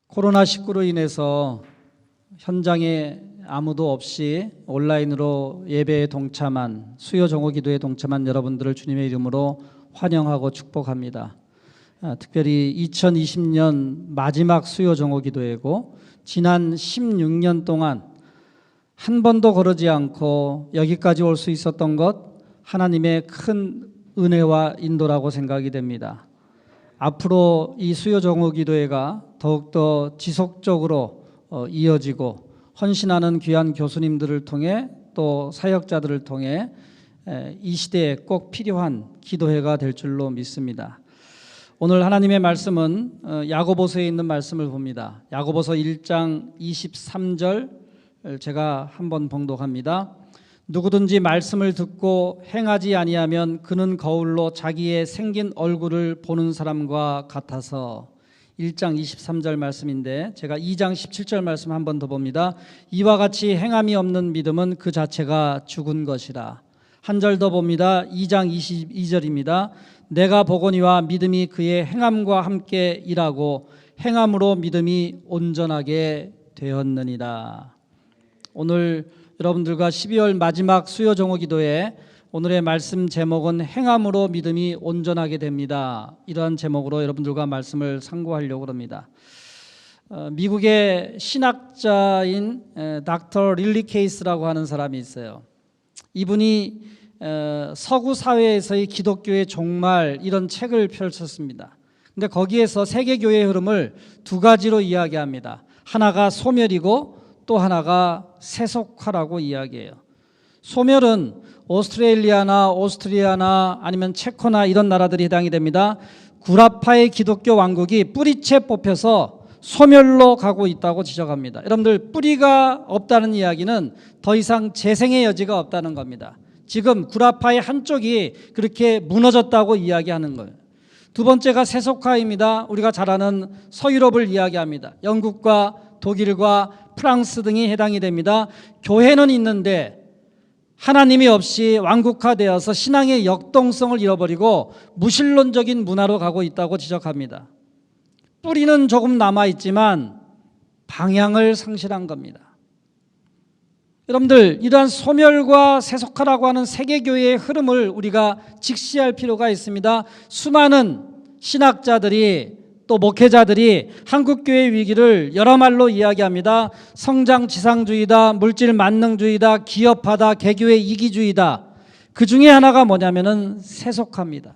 코로나19로 인해서 현장에 아무도 없이 온라인으로 예배에 동참한, 수요 종호 기도에 동참한 여러분들을 주님의 이름으로 환영하고 축복합니다. 특별히 2020년 마지막 수요 종호 기도회고, 지난 16년 동안 한 번도 거르지 않고 여기까지 올 수 있었던 것, 하나님의 큰 은혜와 인도라고 생각이 됩니다. 앞으로 이 수요 종호 기도회가 더욱더 지속적으로 이어지고 헌신하는 귀한 교수님들을 통해, 또 사역자들을 통해 이 시대에 꼭 필요한 기도회가 될 줄로 믿습니다. 오늘 하나님의 말씀은 야고보서에 있는 말씀을 봅니다. 야고보서 1장 23절 제가 한번 봉독합니다. 누구든지 말씀을 듣고 행하지 아니하면 그는 거울로 자기의 생긴 얼굴을 보는 사람과 같아서. 1장 23절 말씀인데 제가 2장 17절 말씀 한 번 더 봅니다. 이와 같이 행함이 없는 믿음은 그 자체가 죽은 것이라. 한 절 더 봅니다. 2장 22절입니다. 내가 보거니와 믿음이 그의 행함과 함께 일하고 행함으로 믿음이 온전하게 되었느니라. 오늘 여러분들과 12월 마지막 수요 종호 기도에 오늘의 말씀 제목은 행함으로 믿음이 온전하게 됩니다. 이러한 제목으로 여러분들과 말씀을 상고하려고 합니다. 미국의 신학자인 닥터 릴리 케이스라고 하는 사람이 있어요. 이분이 서구 사회에서의 기독교의 종말, 이런 책을 펼쳤습니다. 근데 거기에서 세계 교회의 흐름을 두 가지로 이야기합니다. 하나가 소멸이고 또 하나가 세속화라고 이야기해요. 소멸은 오스트레일리아나 오스트리아나 아니면 체코나 이런 나라들이 해당이 됩니다. 구라파의 기독교 왕국이 뿌리채 뽑혀서 소멸로 가고 있다고 지적합니다. 여러분들, 뿌리가 없다는 이야기는 더 이상 재생의 여지가 없다는 겁니다. 지금 구라파의 한쪽이 그렇게 무너졌다고 이야기하는 거예요. 두 번째가 세속화입니다. 우리가 잘 아는 서유럽을 이야기합니다. 영국과 독일과 프랑스 등이 해당이 됩니다. 교회는 있는데 하나님이 없이 왕국화되어서 신앙의 역동성을 잃어버리고 무신론적인 문화로 가고 있다고 지적합니다. 뿌리는 조금 남아있지만 방향을 상실한 겁니다. 여러분들, 이러한 소멸과 세속화라고 하는 세계교회의 흐름을 우리가 직시할 필요가 있습니다. 수많은 신학자들이, 또 목회자들이 한국교회의 위기를 여러 말로 이야기합니다. 성장 지상주의다, 물질 만능주의다, 기업화다, 개교의 이기주의다. 그 중에 하나가 뭐냐면은 세속화입니다.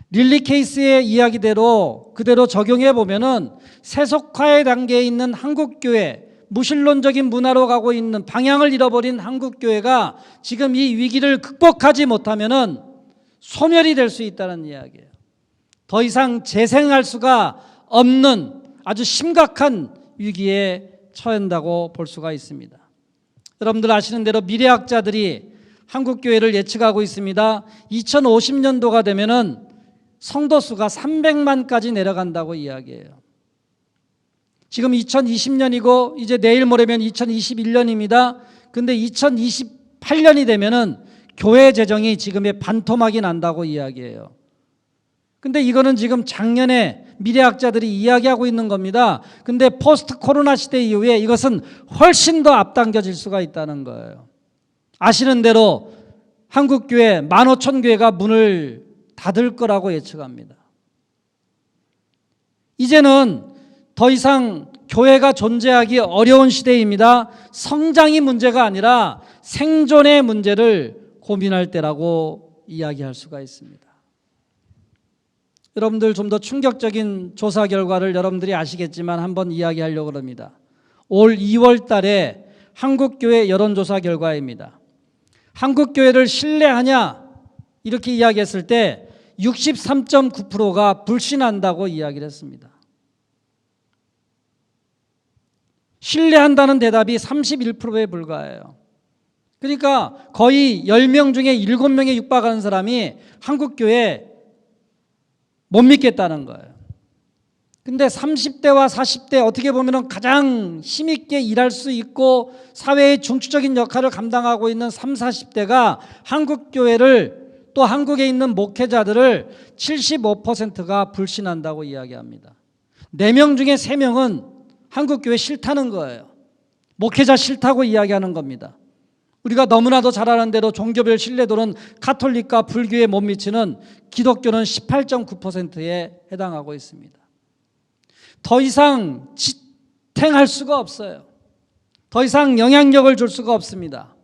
릴리 케이스의 이야기대로 그대로 적용해 보면은 세속화의 단계에 있는 한국교회, 무신론적인 문화로 가고 있는, 방향을 잃어버린 한국교회가 지금 이 위기를 극복하지 못하면은 소멸이 될 수 있다는 이야기예요. 더 이상 재생할 수가 없는 아주 심각한 위기에 처한다고 볼 수가 있습니다. 여러분들 아시는 대로 미래학자들이 한국교회를 예측하고 있습니다. 2050년도가 되면은 성도 수가 300만까지 내려간다고 이야기해요. 지금 2020년이고 이제 내일 모레면 2021년입니다. 근데 2028년이 되면은 교회 재정이 지금의 반토막이 난다고 이야기해요. 근데 이거는 지금 작년에 미래학자들이 이야기하고 있는 겁니다. 근데 포스트 코로나 시대 이후에 이것은 훨씬 더 앞당겨질 수가 있다는 거예요. 아시는 대로 한국교회 15,000교회가 문을 닫을 거라고 예측합니다. 이제는 더 이상 교회가 존재하기 어려운 시대입니다. 성장이 문제가 아니라 생존의 문제를 고민할 때라고 이야기할 수가 있습니다. 여러분들, 좀 더 충격적인 조사 결과를 여러분들이 아시겠지만 한번 이야기하려고 합니다. 올 2월 달에 한국교회 여론조사 결과입니다. 한국교회를 신뢰하냐 이렇게 이야기했을 때 63.9%가 불신한다고 이야기를 했습니다. 신뢰한다는 대답이 31%에 불과해요. 그러니까 거의 10명 중에 7명에 육박하는 사람이 한국교회 못 믿겠다는 거예요. 근데 30대와 40대, 어떻게 보면 가장 힘있게 일할 수 있고 사회의 중추적인 역할을 감당하고 있는 30, 40대가 한국교회를, 또 한국에 있는 목회자들을 75%가 불신한다고 이야기합니다. 4명 중에 3명은 한국교회 싫다는 거예요. 목회자 싫다고 이야기하는 겁니다. 우리가 너무나도 잘 아는 대로 종교별 신뢰도는 가톨릭과 불교에 못 미치는 기독교는 18.9%에 해당하고 있습니다. 더 이상 지탱할 수가 없어요. 더 이상 영향력을 줄 수가 없습니다.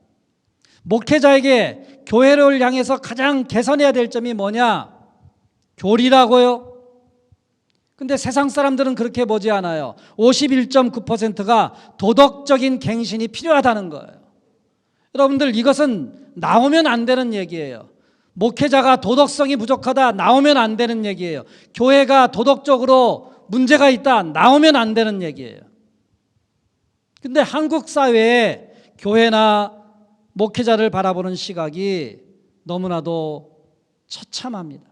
목회자에게 교회를 향해서 가장 개선해야 될 점이 뭐냐? 교리라고요? 근데 세상 사람들은 그렇게 보지 않아요. 51.9%가 도덕적인 갱신이 필요하다는 거예요. 여러분들, 이것은 나오면 안 되는 얘기예요. 목회자가 도덕성이 부족하다, 나오면 안 되는 얘기예요. 교회가 도덕적으로 문제가 있다, 나오면 안 되는 얘기예요. 근데 한국 사회에 교회나 목회자를 바라보는 시각이 너무나도 처참합니다.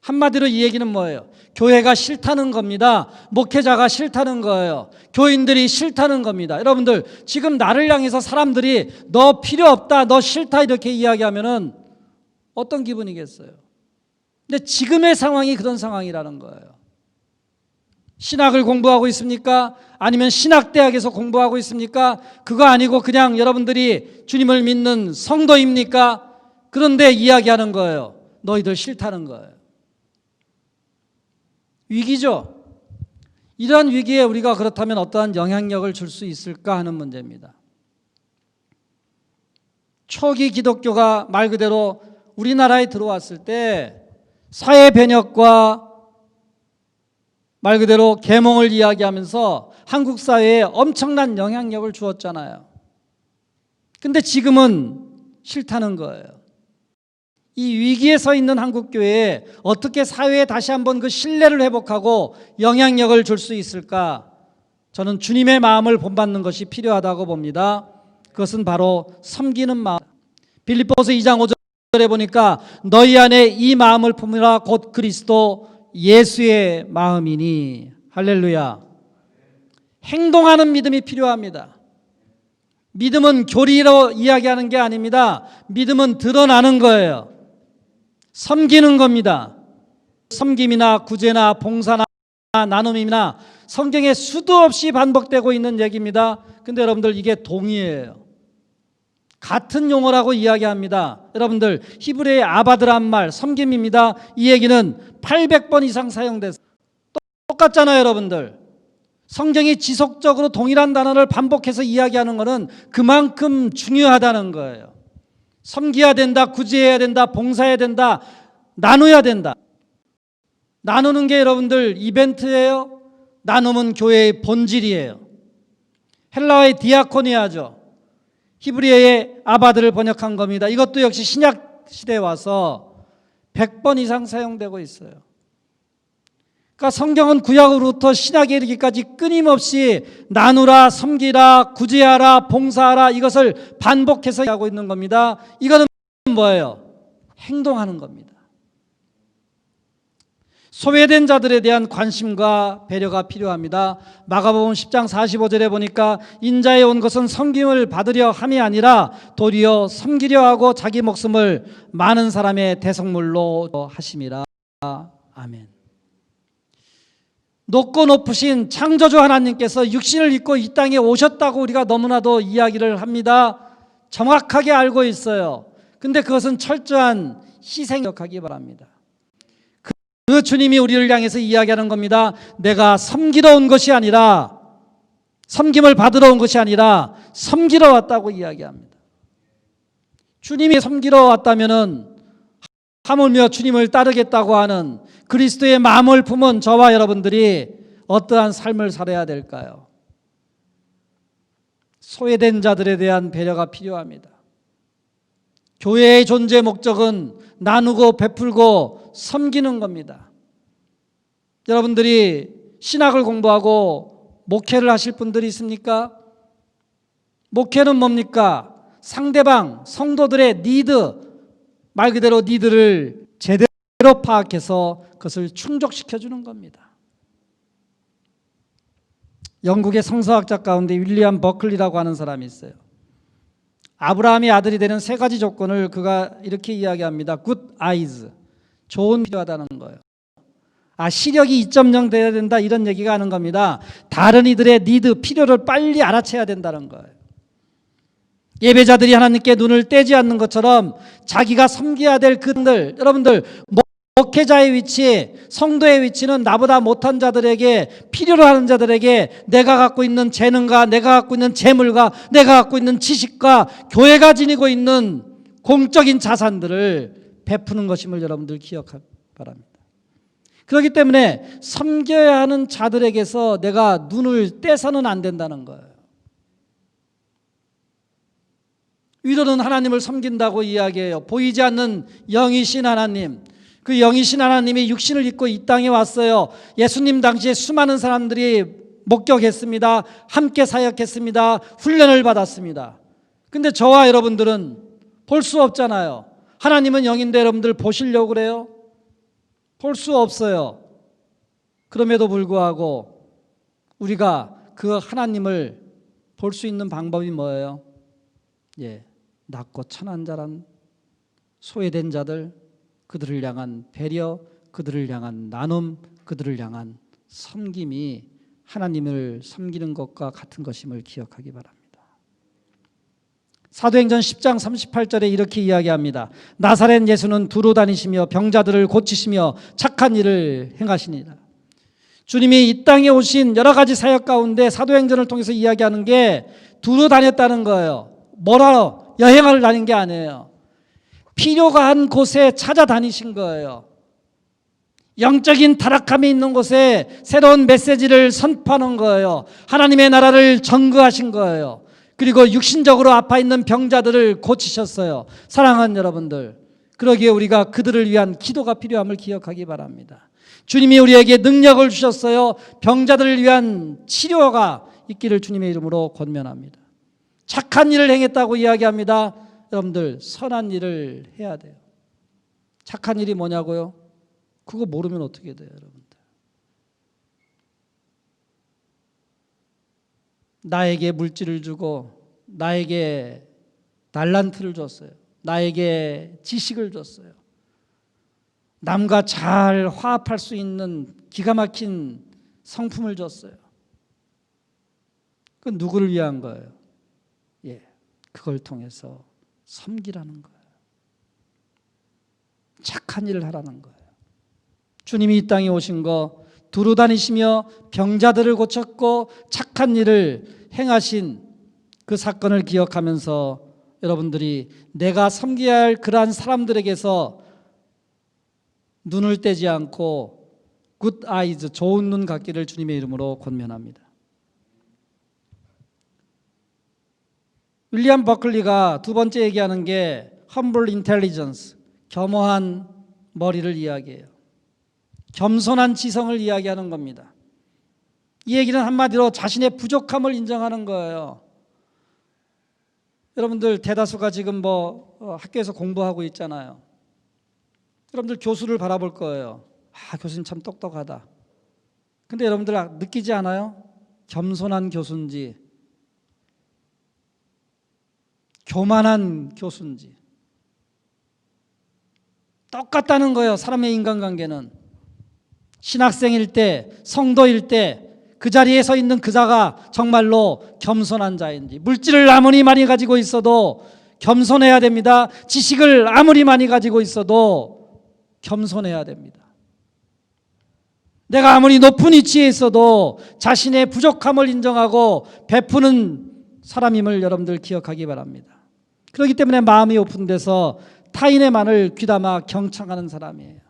한마디로 이 얘기는 뭐예요? 교회가 싫다는 겁니다. 목회자가 싫다는 거예요. 교인들이 싫다는 겁니다. 여러분들, 지금 나를 향해서 사람들이 너 필요 없다, 너 싫다 이렇게 이야기하면은 어떤 기분이겠어요? 근데 지금의 상황이 그런 상황이라는 거예요. 신학을 공부하고 있습니까? 아니면 신학대학에서 공부하고 있습니까? 그거 아니고 그냥 여러분들이 주님을 믿는 성도입니까? 그런데 이야기하는 거예요. 너희들 싫다는 거예요. 위기죠. 이러한 위기에 우리가 그렇다면 어떠한 영향력을 줄 수 있을까 하는 문제입니다. 초기 기독교가 말 그대로 우리나라에 들어왔을 때 사회 변혁과 말 그대로 계몽을 이야기하면서 한국 사회에 엄청난 영향력을 주었잖아요. 근데 지금은 싫다는 거예요. 이 위기에 서 있는 한국교회에 어떻게 사회에 다시 한번 그 신뢰를 회복하고 영향력을 줄 수 있을까? 저는 주님의 마음을 본받는 것이 필요하다고 봅니다. 그것은 바로 섬기는 마음. 빌립보서 2장 5절에 보니까 너희 안에 이 마음을 품으라 곧 그리스도 예수의 마음이니. 할렐루야. 행동하는 믿음이 필요합니다. 믿음은 교리로 이야기하는 게 아닙니다. 믿음은 드러나는 거예요. 섬기는 겁니다. 섬김이나 구제나 봉사나 나눔이나 성경에 수도 없이 반복되고 있는 얘기입니다. 근데 여러분들, 이게 동의예요. 같은 용어라고 이야기합니다. 여러분들, 히브리의 아바드란 말 섬김입니다. 이 얘기는 800번 이상 사용돼서 똑같잖아요. 여러분들, 성경이 지속적으로 동일한 단어를 반복해서 이야기하는 것은 그만큼 중요하다는 거예요. 섬겨야 된다, 구제해야 된다, 봉사해야 된다, 나눠야 된다. 나누는 게 여러분들 이벤트예요. 나눔은 교회의 본질이에요. 헬라어의 디아코니아죠. 히브리어의 아바드를 번역한 겁니다. 이것도 역시 신약 시대에 와서 100번 이상 사용되고 있어요. 그러니까 성경은 구약으로부터 신약에 이르기까지 끊임없이 나누라, 섬기라, 구제하라, 봉사하라, 이것을 반복해서 하고 있는 겁니다. 이거는 뭐예요? 행동하는 겁니다. 소외된 자들에 대한 관심과 배려가 필요합니다. 마가복음 10장 45절에 보니까 인자에 온 것은 섬김을 받으려 함이 아니라 도리어 섬기려 하고 자기 목숨을 많은 사람의 대속물로 하심이라. 아멘. 높고 높으신 창조주 하나님께서 육신을 입고 이 땅에 오셨다고 우리가 너무나도 이야기를 합니다. 정확하게 알고 있어요. 근데 그것은 철저한 희생력하기 바랍니다. 그 주님이 우리를 향해서 이야기하는 겁니다. 내가 섬기러 온 것이 아니라, 섬김을 받으러 온 것이 아니라 섬기러 왔다고 이야기합니다. 주님이 섬기러 왔다면은 하물며 주님을 따르겠다고 하는 그리스도의 마음을 품은 저와 여러분들이 어떠한 삶을 살아야 될까요? 소외된 자들에 대한 배려가 필요합니다. 교회의 존재 목적은 나누고 베풀고 섬기는 겁니다. 여러분들이 신학을 공부하고 목회를 하실 분들이 있습니까? 목회는 뭡니까? 상대방, 성도들의 니드, 말 그대로 니드를 제대로 파악해서 그것을 충족시켜 주는 겁니다. 영국의 성서학자 가운데 윌리엄 버클리라고 하는 사람이 있어요. 아브라함의 아들이 되는 3가지 조건을 그가 이렇게 이야기합니다. Good eyes, 좋은 필요하다는 거예요. 시력이 2.0 돼야 된다 이런 얘기가 하는 겁니다. 다른 이들의 니드, 필요를 빨리 알아채야 된다는 거예요. 예배자들이 하나님께 눈을 떼지 않는 것처럼 자기가 섬겨야 될 그들, 여러분들 목회자의 위치, 성도의 위치는 나보다 못한 자들에게, 필요로 하는 자들에게 내가 갖고 있는 재능과 내가 갖고 있는 재물과 내가 갖고 있는 지식과 교회가 지니고 있는 공적인 자산들을 베푸는 것임을 여러분들 기억하기 바랍니다. 그렇기 때문에 섬겨야 하는 자들에게서 내가 눈을 떼서는 안 된다는 거예요. 위로는 하나님을 섬긴다고 이야기해요. 보이지 않는 영이신 하나님, 그 영이신 하나님이 육신을 입고 이 땅에 왔어요. 예수님 당시에 수많은 사람들이 목격했습니다. 함께 사역했습니다. 훈련을 받았습니다. 근데 저와 여러분들은 볼 수 없잖아요. 하나님은 영인데 여러분들 보시려고 그래요? 볼 수 없어요. 그럼에도 불구하고 우리가 그 하나님을 볼 수 있는 방법이 뭐예요? 낮고 천한 자란 소외된 자들, 그들을 향한 배려, 그들을 향한 나눔, 그들을 향한 섬김이 하나님을 섬기는 것과 같은 것임을 기억하기 바랍니다. 사도행전 10장 38절에 이렇게 이야기합니다. 나사렛 예수는 두루 다니시며 병자들을 고치시며 착한 일을 행하시니라. 주님이 이 땅에 오신 여러 가지 사역 가운데 사도행전을 통해서 이야기하는 게 두루 다녔다는 거예요. 뭐라 여행을 다닌 게 아니에요. 필요가 한 곳에 찾아다니신 거예요. 영적인 타락함이 있는 곳에 새로운 메시지를 선포하는 거예요. 하나님의 나라를 전거하신 거예요. 그리고 육신적으로 아파 있는 병자들을 고치셨어요. 사랑하는 여러분들, 그러기에 우리가 그들을 위한 기도가 필요함을 기억하기 바랍니다. 주님이 우리에게 능력을 주셨어요. 병자들을 위한 치료가 있기를 주님의 이름으로 권면합니다. 착한 일을 행했다고 이야기합니다. 여러분들 선한 일을 해야 돼요. 착한 일이 뭐냐고요? 그거 모르면 어떻게 돼요, 여러분들? 나에게 물질을 주고 나에게 달란트를 줬어요. 나에게 지식을 줬어요. 남과 잘 화합할 수 있는 기가 막힌 성품을 줬어요. 그건 누구를 위한 거예요? 그걸 통해서 섬기라는 거예요. 착한 일을 하라는 거예요. 주님이 이 땅에 오신 거 두루 다니시며 병자들을 고쳤고 착한 일을 행하신 그 사건을 기억하면서 여러분들이 내가 섬겨야 할 그러한 사람들에게서 눈을 떼지 않고 굿 아이즈, 좋은 눈 갖기를 주님의 이름으로 권면합니다. 윌리엄 버클리가 두 번째 얘기하는 게 humble intelligence, 겸허한 머리를 이야기해요. 겸손한 지성을 이야기하는 겁니다. 이 얘기는 한마디로 자신의 부족함을 인정하는 거예요. 여러분들 대다수가 지금 학교에서 공부하고 있잖아요. 여러분들 교수를 바라볼 거예요. 교수님 참 똑똑하다. 근데 여러분들 느끼지 않아요? 겸손한 교수인지 교만한 교수인지 똑같다는 거예요. 사람의 인간관계는 신학생일 때, 성도일 때 그 자리에 서 있는 그 자가 정말로 겸손한 자인지, 물질을 아무리 많이 가지고 있어도 겸손해야 됩니다. 지식을 아무리 많이 가지고 있어도 겸손해야 됩니다. 내가 아무리 높은 위치에 있어도 자신의 부족함을 인정하고 베푸는 사람임을 여러분들 기억하기 바랍니다. 그렇기 때문에 마음이 오픈돼서 타인의 말을 귀담아 경청하는 사람이에요.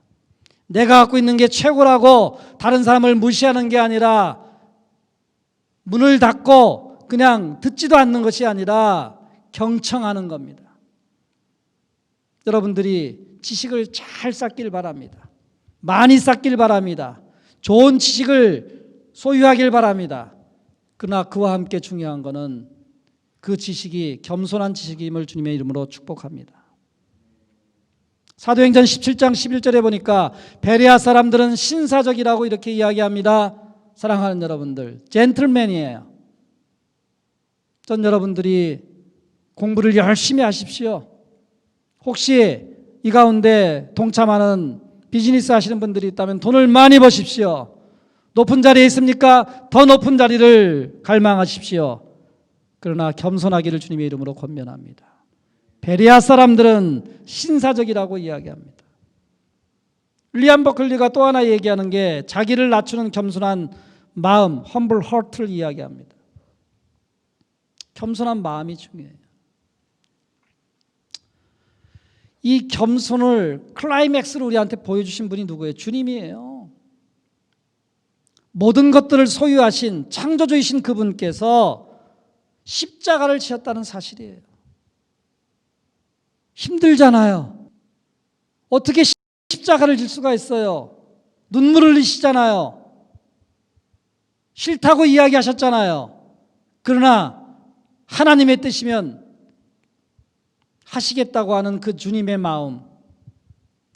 내가 갖고 있는 게 최고라고 다른 사람을 무시하는 게 아니라, 문을 닫고 그냥 듣지도 않는 것이 아니라 경청하는 겁니다. 여러분들이 지식을 잘 쌓길 바랍니다. 많이 쌓길 바랍니다. 좋은 지식을 소유하길 바랍니다. 그러나 그와 함께 중요한 것은 그 지식이 겸손한 지식임을 주님의 이름으로 축복합니다. 사도행전 17장 11절에 보니까 베레아 사람들은 신사적이라고 이렇게 이야기합니다. 사랑하는 여러분들, 젠틀맨이에요. 전 여러분들이 공부를 열심히 하십시오. 혹시 이 가운데 동참하는 비즈니스 하시는 분들이 있다면 돈을 많이 버십시오. 높은 자리에 있습니까? 더 높은 자리를 갈망하십시오. 그러나 겸손하기를 주님의 이름으로 권면합니다. 베레아 사람들은 신사적이라고 이야기합니다. 윌리엄 버클리가 또 하나 얘기하는 게 자기를 낮추는 겸손한 마음, humble heart를 이야기합니다. 겸손한 마음이 중요해요. 이 겸손을 클라이맥스로 우리한테 보여주신 분이 누구예요? 주님이에요. 모든 것들을 소유하신 창조주이신 그분께서 십자가를 지었다는 사실이에요. 힘들잖아요. 어떻게 십자가를 질 수가 있어요? 눈물을 흘리시잖아요. 싫다고 이야기하셨잖아요. 그러나 하나님의 뜻이면 하시겠다고 하는 그 주님의 마음,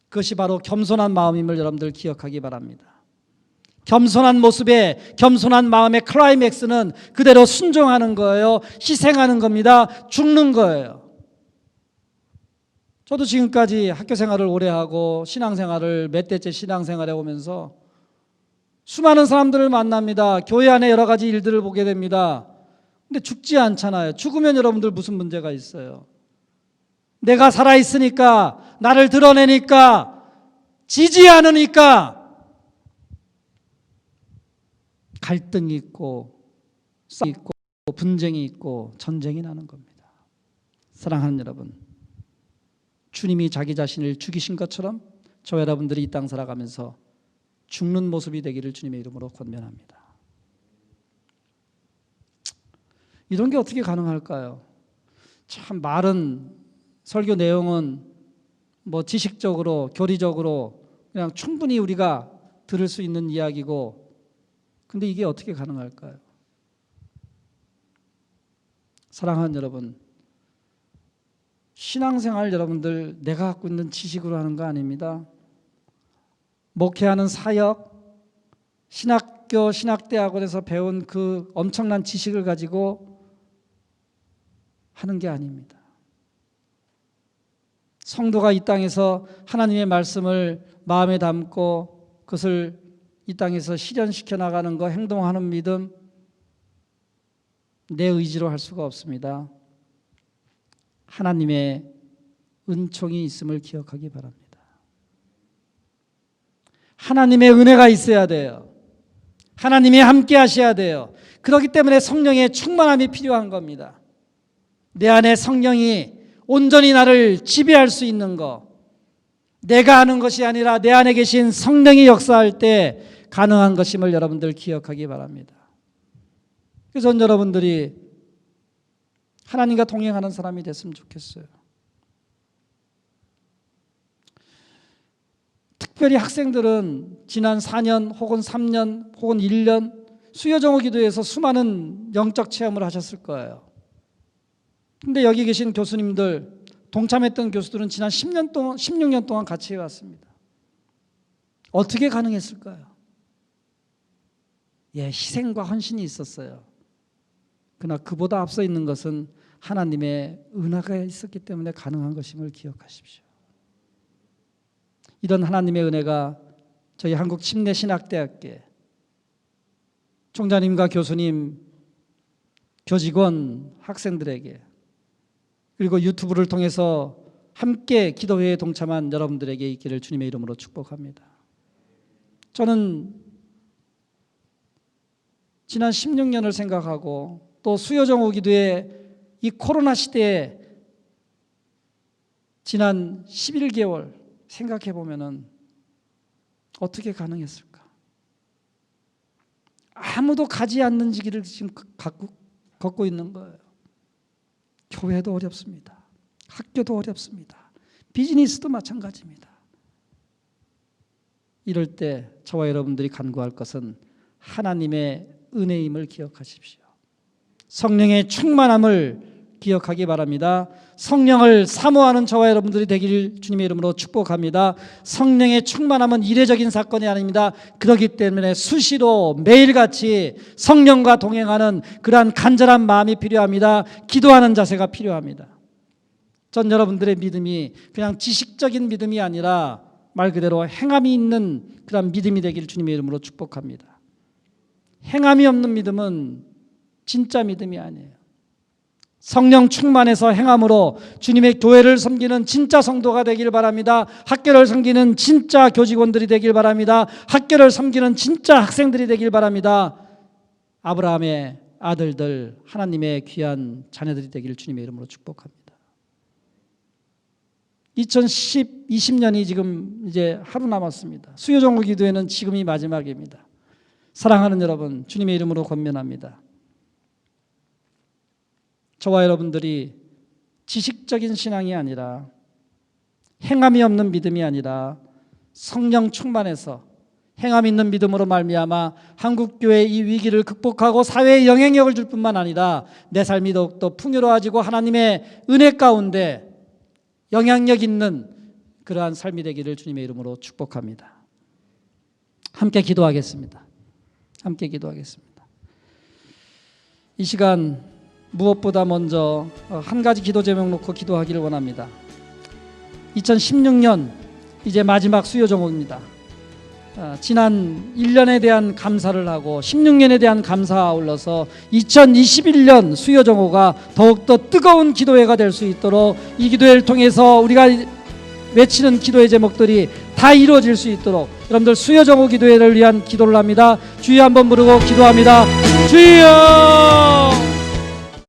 그것이 바로 겸손한 마음임을 여러분들 기억하기 바랍니다. 겸손한 모습에 겸손한 마음의 클라이맥스는 그대로 순종하는 거예요. 희생하는 겁니다. 죽는 거예요. 저도 지금까지 학교 생활을 오래 하고 신앙생활을 몇 대째 신앙생활해 오면서 수많은 사람들을 만납니다. 교회 안에 여러 가지 일들을 보게 됩니다. 근데 죽지 않잖아요. 죽으면 여러분들 무슨 문제가 있어요? 내가 살아있으니까, 나를 드러내니까, 지지 않으니까 갈등이 있고 싸움이 있고 분쟁이 있고 전쟁이 나는 겁니다. 사랑하는 여러분, 주님이 자기 자신을 죽이신 것처럼 저와 여러분들이 이 땅 살아가면서 죽는 모습이 되기를 주님의 이름으로 권면합니다. 이런 게 어떻게 가능할까요? 참 말은, 설교 내용은 뭐 지식적으로 교리적으로 그냥 충분히 우리가 들을 수 있는 이야기고, 근데 이게 어떻게 가능할까요? 사랑하는 여러분, 신앙생활 여러분들 내가 갖고 있는 지식으로 하는 거 아닙니다. 목회하는 사역, 신학교, 신학대학원에서 배운 그 엄청난 지식을 가지고 하는 게 아닙니다. 성도가 이 땅에서 하나님의 말씀을 마음에 담고 그것을 이 땅에서 실현시켜 나가는 거, 행동하는 믿음, 내 의지로 할 수가 없습니다. 하나님의 은총이 있음을 기억하기 바랍니다. 하나님의 은혜가 있어야 돼요. 하나님이 함께 하셔야 돼요. 그렇기 때문에 성령의 충만함이 필요한 겁니다. 내 안에 성령이 온전히 나를 지배할 수 있는 것, 내가 하는 것이 아니라 내 안에 계신 성령이 역사할 때 가능한 것임을 여러분들 기억하기 바랍니다. 그래서 여러분들이 하나님과 동행하는 사람이 됐으면 좋겠어요. 특별히 학생들은 지난 4년 혹은 3년 혹은 1년 수요정오 기도에서 수많은 영적 체험을 하셨을 거예요. 근데 여기 계신 교수님들, 동참했던 교수들은 지난 10년 동안, 16년 동안 같이 해왔습니다. 어떻게 가능했을까요? 희생과 헌신이 있었어요. 그러나 그보다 앞서 있는 것은 하나님의 은혜가 있었기 때문에 가능한 것임을 기억하십시오. 이런 하나님의 은혜가 저희 한국침례신학대학교 총장님과 교수님, 교직원, 학생들에게, 그리고 유튜브를 통해서 함께 기도회에 동참한 여러분들에게 있기를 주님의 이름으로 축복합니다. 저는 지난 16년을 생각하고 또 수요정오 기도회 이 코로나 시대에 지난 11개월 생각해 보면은 어떻게 가능했을까? 아무도 가지 않는 길을 지금 걷고 있는 거예요. 교회도 어렵습니다. 학교도 어렵습니다. 비즈니스도 마찬가지입니다. 이럴 때 저와 여러분들이 간구할 것은 하나님의 은혜임을 기억하십시오. 성령의 충만함을 기억하기 바랍니다. 성령을 사모하는 저와 여러분들이 되길 주님의 이름으로 축복합니다. 성령의 충만함은 이례적인 사건이 아닙니다. 그렇기 때문에 수시로 매일같이 성령과 동행하는 그러한 간절한 마음이 필요합니다. 기도하는 자세가 필요합니다. 전 여러분들의 믿음이 그냥 지식적인 믿음이 아니라 말 그대로 행함이 있는 그런 믿음이 되기를 주님의 이름으로 축복합니다. 행함이 없는 믿음은 진짜 믿음이 아니에요. 성령 충만해서 행함으로 주님의 교회를 섬기는 진짜 성도가 되길 바랍니다. 학교를 섬기는 진짜 교직원들이 되길 바랍니다. 학교를 섬기는 진짜 학생들이 되길 바랍니다. 아브라함의 아들들, 하나님의 귀한 자녀들이 되기를 주님의 이름으로 축복합니다. 2020년이 지금 이제 하루 남았습니다. 수요정오 기도회는 지금이 마지막입니다. 사랑하는 여러분, 주님의 이름으로 권면합니다. 저와 여러분들이 지식적인 신앙이 아니라, 행함이 없는 믿음이 아니라 성령 충만해서 행함 있는 믿음으로 말미암아 한국교회의 이 위기를 극복하고 사회에 영향력을 줄 뿐만 아니라 내 삶이 더욱더 풍요로워지고 하나님의 은혜 가운데 영향력 있는 그러한 삶이 되기를 주님의 이름으로 축복합니다. 함께 기도하겠습니다. 함께 기도하겠습니다. 이 시간 무엇보다 먼저 한 가지 기도 제목 놓고 기도하기를 원합니다. 2016년 이제 마지막 수요 정오입니다. 지난 1년에 대한 감사를 하고 16년에 대한 감사가 아울러서 2021년 수요 정오가 더욱더 뜨거운 기도회가 될 수 있도록 이 기도회를 통해서 우리가 외치는 기도의 제목들이 다 이루어질 수 있도록 여러분들 수요 정오 기도회를 위한 기도를 합니다. 주여 한번 부르고 기도합니다. 주여!